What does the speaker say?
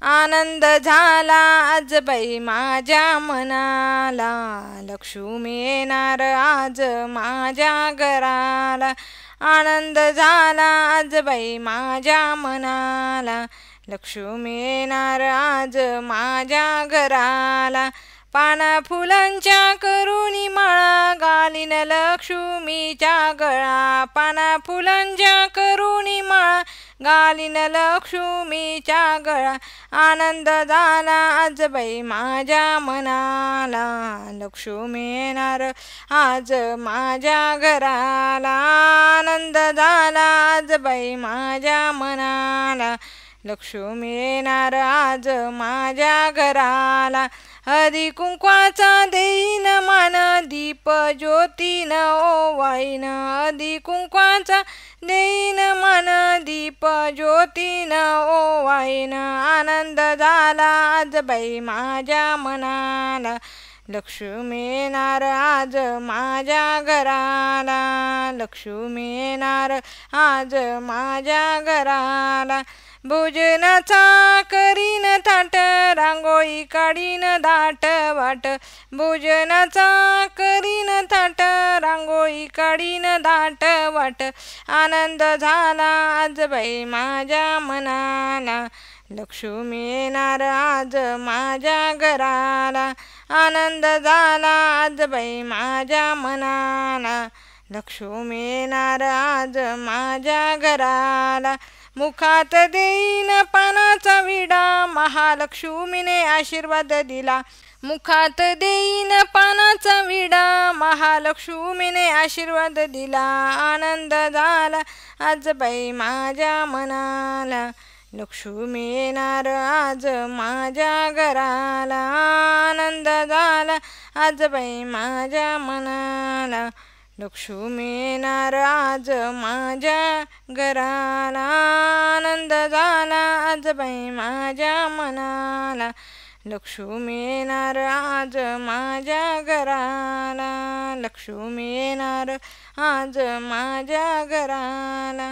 आनंद झाला आज बाई माझ्या मनाला, लक्ष्मी येणार आज माझ्या घराला. आनंद झाला आज बाई माझ्या मनाला, लक्ष्मी येणार आज माझ्या घराला. पाना फुलांच्या करुणी माळा घालीन लक्ष्मीच्या गळा, पाना फुलांच्या करुणी माळा घालीन लक्ष्मीच्या गळा. आनंद झाला आज बाई माझ्या मनाला, लक्ष्मी येणार आज माझ्या घराला. आनंद झाला आज बाई माझ्या मनाला, लक्ष्मी येणार आज माझ्या घराला. हळदी कुंकवाचा देईन मान, दीप ज्योतीन ओवाळीन. हळदी कुंकवाचा देईन मान, दीप ज्योतीन ओवाळीन. आनंद झाला आज बाई माझ्या मनाला, लक्ष्मी येणार आज माझ्या घराला. लक्ष्मी येणार आज माझ्या घराला. भोजनाचा करीन थाट, रांगोळी काढीन दाट वाट. भोजनाचा करीन थाट, रांगोळी काढीन दाट वाट. आनंद झाला आज बाई माझ्या मनाला, लक्ष्मी येणार आज माझ्या घराला. आनंद झाला आज बाई माझ्या मनाला, लक्ष्मी येणार आज माझ्या घराला. मुखात देईन पानाचा विडा, महालक्ष्मीने आशीर्वाद दिला. मुखात देईन पानाचा विडा, महालक्ष्मीने आशीर्वाद दिला. आनंद झाला आज बाई माझ्या मनाला, लक्ष्मी येणार आज माझ्या घराला. आनंद झाला आज बाई माझ्या मनाला, लक्ष्मी येणार आज माझ्या घराला. आनंद झाला आज बाई माझ्या मनाला, लक्ष्मी येणार आज माझ्या घराला. लक्ष्मी येणार आज माझ्या घराला.